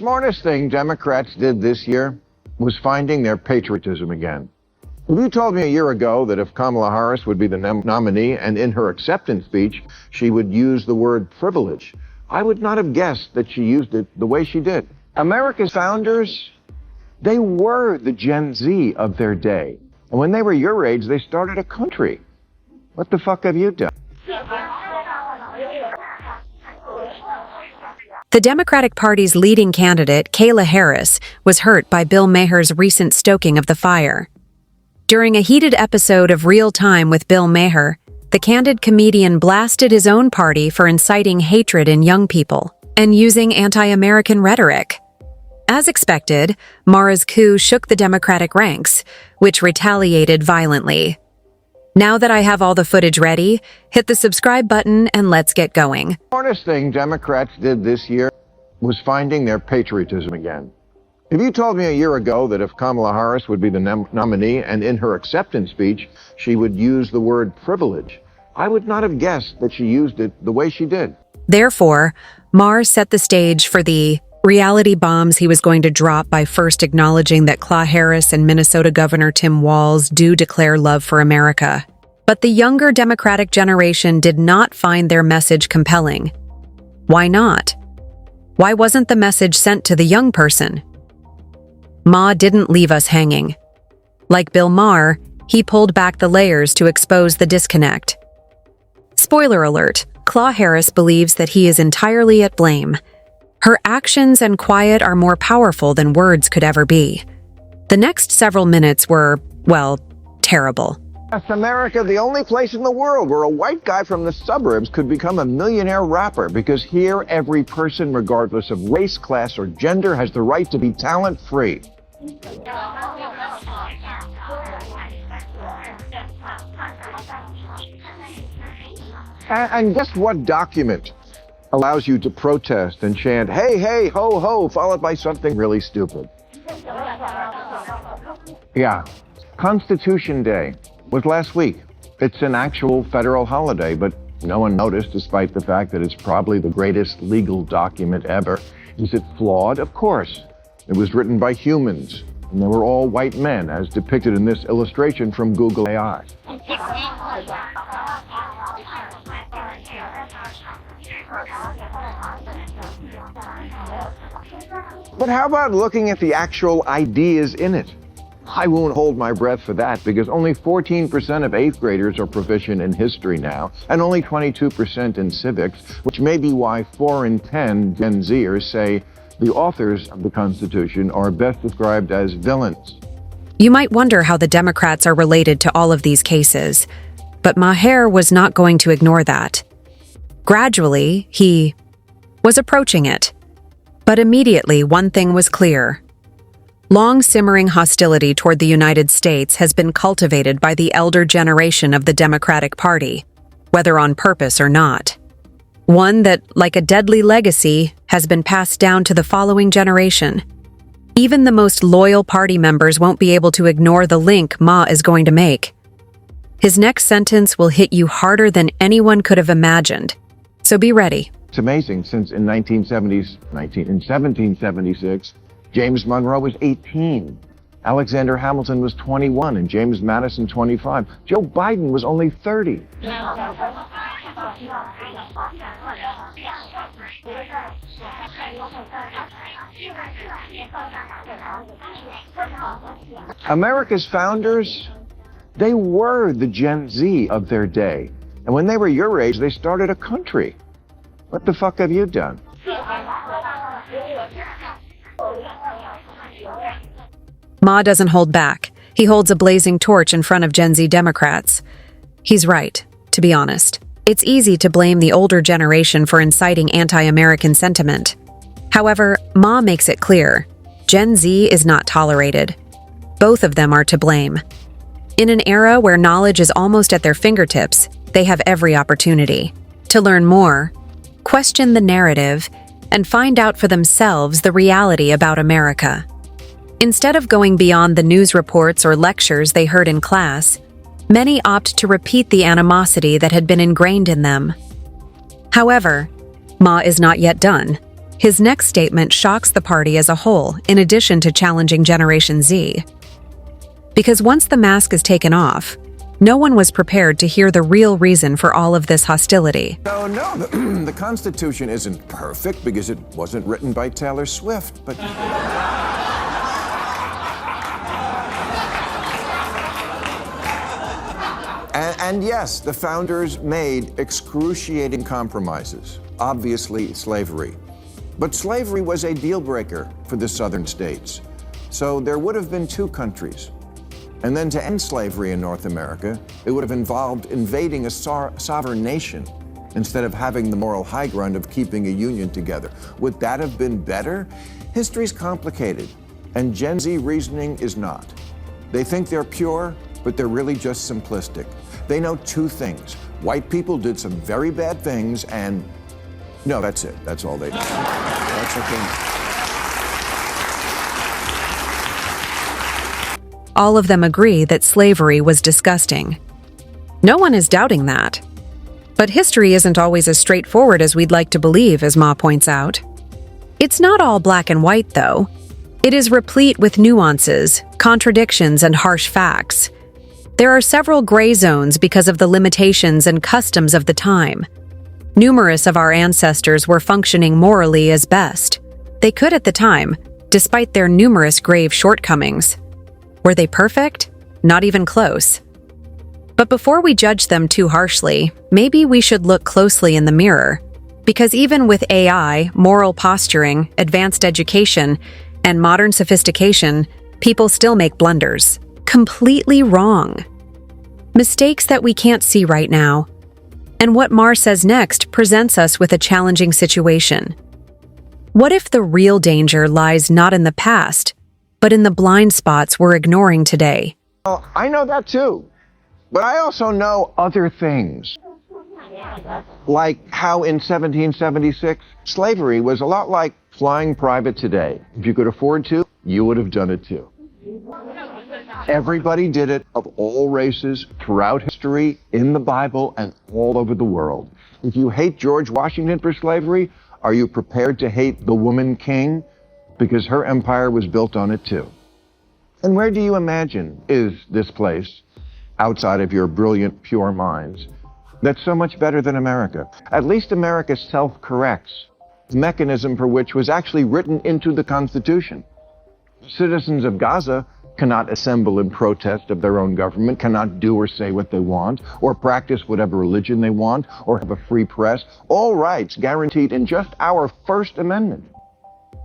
Smartest thing Democrats did this year was finding their patriotism again. If you told me a year ago that if Kamala Harris would be the nominee and in her acceptance speech she would use the word privilege, I would not have guessed that she used it the way she did. America's founders, they were the Gen Z of their day. And when they were your age, they started a country. What the fuck have you done? The Democratic Party's leading candidate, Kamala Harris, was hurt by Bill Maher's recent stoking of the fire. During a heated episode of Real Time with Bill Maher, the candid comedian blasted his own party for inciting hatred in young people and using anti-American rhetoric. As expected, Maher's coup shook the Democratic ranks, which retaliated violently. Now that I have all the footage ready, hit the subscribe button and let's get going. The smartest thing Democrats did this year was finding their patriotism again. If you told me a year ago that if Kamala Harris would be the nominee and in her acceptance speech she would use the word privilege, I would not have guessed that she used it the way she did. Therefore, Maher set the stage for the reality bombs he was going to drop by first acknowledging that Kamala Harris and Minnesota Governor Tim Walz do declare love for America. But the younger Democratic generation did not find their message compelling. Why not? Why wasn't the message sent to the young person? Ma didn't leave us hanging. Like Bill Maher, he pulled back the layers to expose the disconnect. Spoiler alert, Kamala Harris believes that he is entirely at blame. Her actions and quiet are more powerful than words could ever be. The next several minutes were, well, terrible. Yes, America, the only place in the world where a white guy from the suburbs could become a millionaire rapper, because here every person, regardless of race, class, or gender, has the right to be talent-free. And guess what document allows you to protest and chant, hey, hey, ho, ho, followed by something really stupid? Yeah, Constitution Day was last week. It's an actual federal holiday, but no one noticed, despite the fact that it's probably the greatest legal document ever. Is it flawed? Of course. It was written by humans, and they were all white men, as depicted in this illustration from Google AI. But how about looking at the actual ideas in it? I won't hold my breath for that, because only 14% of 8th graders are proficient in history now, and only 22% in civics, which may be why 4 in 10 Gen Zers say the authors of the Constitution are best described as villains. You might wonder how the Democrats are related to all of these cases, but Maher was not going to ignore that. Gradually, he was approaching it. But immediately, one thing was clear. Long-simmering hostility toward the United States has been cultivated by the elder generation of the Democratic Party, whether on purpose or not. One that, like a deadly legacy, has been passed down to the following generation. Even the most loyal party members won't be able to ignore the link Ma is going to make. His next sentence will hit you harder than anyone could have imagined. So be ready. It's amazing, since in 1776, James Monroe was 18, Alexander Hamilton was 21, and James Madison 25. Joe Biden was only 30. America's founders, they were the Gen Z of their day. And when they were your age, they started a country. What the fuck have you done? Ma doesn't hold back. He holds a blazing torch in front of Gen Z Democrats. He's right, to be honest. It's easy to blame the older generation for inciting anti-American sentiment. However, Ma makes it clear, Gen Z is not tolerated. Both of them are to blame. In an era where knowledge is almost at their fingertips, they have every opportunity to learn more, question the narrative, and find out for themselves the reality about America. Instead of going beyond the news reports or lectures they heard in class, many opt to repeat the animosity that had been ingrained in them. However, Ma is not yet done. His next statement shocks the party as a whole, in addition to challenging Generation Z. Because once the mask is taken off, no one was prepared to hear the real reason for all of this hostility. No, the Constitution isn't perfect because it wasn't written by Taylor Swift, but... And yes, the founders made excruciating compromises, obviously slavery. But slavery was a deal breaker for the southern states. So there would have been two countries. And then to end slavery in North America, it would have involved invading a sovereign nation instead of having the moral high ground of keeping a union together. Would that have been better? History's complicated, and Gen Z reasoning is not. They think they're pure, but they're really just simplistic. They know two things. White people did some very bad things, and no, that's it. That's all they know. That's okay. All of them agree that slavery was disgusting. No one is doubting that. But history isn't always as straightforward as we'd like to believe, as Ma points out. It's not all black and white, though. It is replete with nuances, contradictions, and harsh facts. There are several gray zones because of the limitations and customs of the time. Numerous of our ancestors were functioning morally as best. They could at the time, despite their numerous grave shortcomings. Were they perfect? Not even close. But before we judge them too harshly, maybe we should look closely in the mirror. Because even with AI, moral posturing, advanced education, and modern sophistication, people still make blunders. Completely wrong. Mistakes that we can't see right now. And what Maher says next presents us with a challenging situation. What if the real danger lies not in the past, but in the blind spots we're ignoring today? Well, I know that too. But I also know other things. Like how in 1776, slavery was a lot like flying private today. If you could afford to, you would have done it too. Everybody did it, of all races, throughout history, in the Bible, and all over the world. If you hate George Washington for slavery, are you prepared to hate the woman king? Because her empire was built on it too. And where do you imagine is this place, outside of your brilliant, pure minds, that's so much better than America? At least America self-corrects, the mechanism for which was actually written into the Constitution. Citizens of Gaza cannot assemble in protest of their own government, cannot do or say what they want, or practice whatever religion they want, or have a free press. All rights guaranteed in just our First Amendment.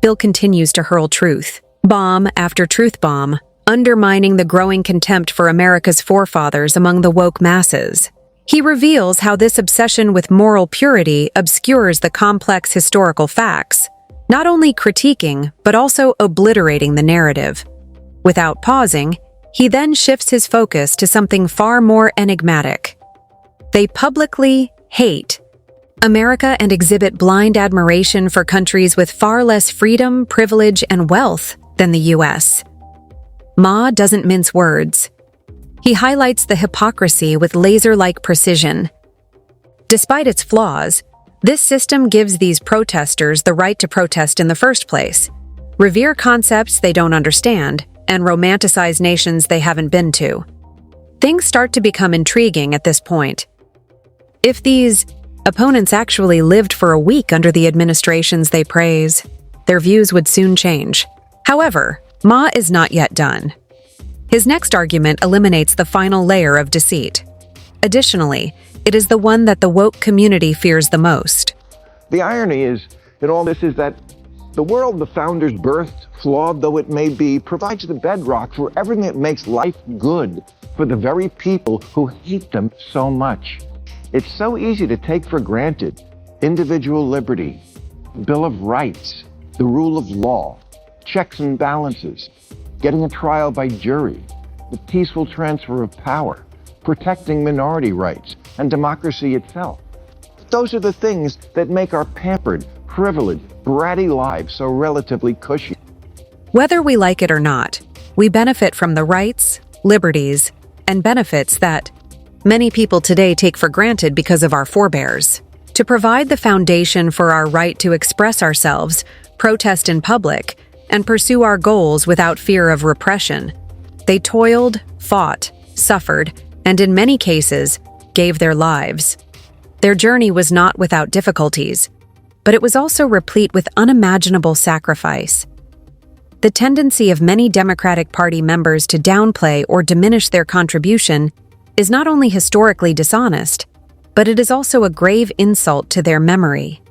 Bill continues to hurl truth, bomb after truth bomb, undermining the growing contempt for America's forefathers among the woke masses. He reveals how this obsession with moral purity obscures the complex historical facts, not only critiquing, but also obliterating the narrative. Without pausing, he then shifts his focus to something far more enigmatic. They publicly hate America and exhibit blind admiration for countries with far less freedom, privilege, and wealth than the U.S. Ma doesn't mince words. He highlights the hypocrisy with laser-like precision. Despite its flaws, this system gives these protesters the right to protest in the first place, revere concepts they don't understand, and romanticize nations they haven't been to. Things start to become intriguing at this point. If these opponents actually lived for a week under the administrations they praise, their views would soon change. However, Ma is not yet done. His next argument eliminates the final layer of deceit. Additionally, it is the one that the woke community fears the most. The irony is, in all this, is that the world the founders birthed, flawed though it may be, provides the bedrock for everything that makes life good for the very people who hate them so much. It's so easy to take for granted individual liberty, Bill of Rights, the rule of law, checks and balances, getting a trial by jury, the peaceful transfer of power, protecting minority rights, and democracy itself. Those are the things that make our pampered, privileged, bratty lives so relatively cushy. Whether we like it or not, we benefit from the rights, liberties, and benefits that many people today take for granted because of our forebears. To To provide the foundation for our right to express ourselves, protest in public, and pursue our goals without fear of repression. They toiled, fought, suffered, and in many cases, gave their lives. Their journey was not without difficulties, but it was also replete with unimaginable sacrifice. The tendency of many Democratic Party members to downplay or diminish their contribution is not only historically dishonest, but it is also a grave insult to their memory.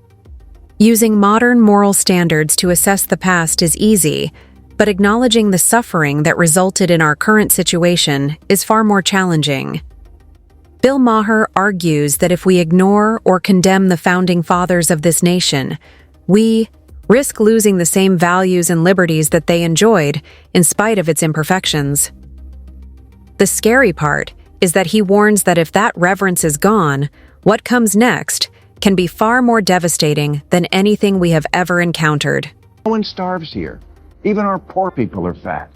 Using modern moral standards to assess the past is easy, but acknowledging the suffering that resulted in our current situation is far more challenging. Bill Maher argues that if we ignore or condemn the founding fathers of this nation, we risk losing the same values and liberties that they enjoyed in spite of its imperfections. The scary part is that he warns that if that reverence is gone, what comes next can be far more devastating than anything we have ever encountered. No one starves here. Even our poor people are fat.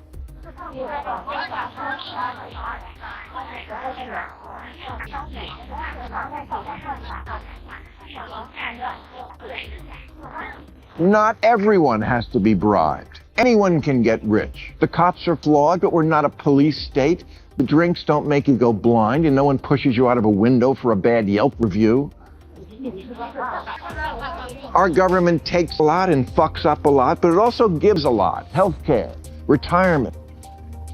Not everyone has to be bribed. Anyone can get rich. The cops are flawed, but we're not a police state. The drinks don't make you go blind, and no one pushes you out of a window for a bad Yelp review. Our government takes a lot and fucks up a lot, but it also gives a lot. Healthcare, retirement,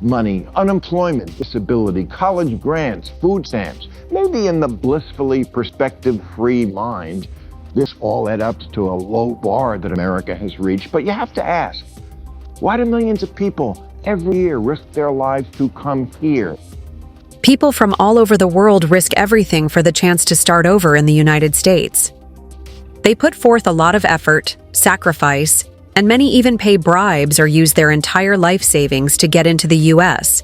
money, unemployment, disability, college grants, food stamps. Maybe in the blissfully perspective-free mind, this all adds up to a low bar that America has reached. But you have to ask, why do millions of people every year risk their lives to come here? People from all over the world risk everything for the chance to start over in the United States. They put forth a lot of effort, sacrifice, and many even pay bribes or use their entire life savings to get into the U.S.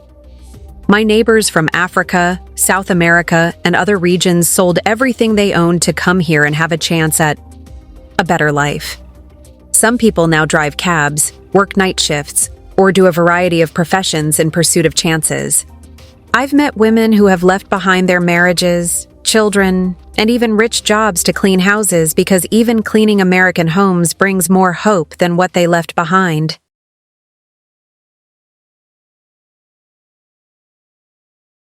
My neighbors from Africa, South America, and other regions sold everything they owned to come here and have a chance at a better life. Some people now drive cabs, work night shifts, or do a variety of professions in pursuit of chances. I've met women who have left behind their marriages, children, and even rich jobs to clean houses because even cleaning American homes brings more hope than what they left behind.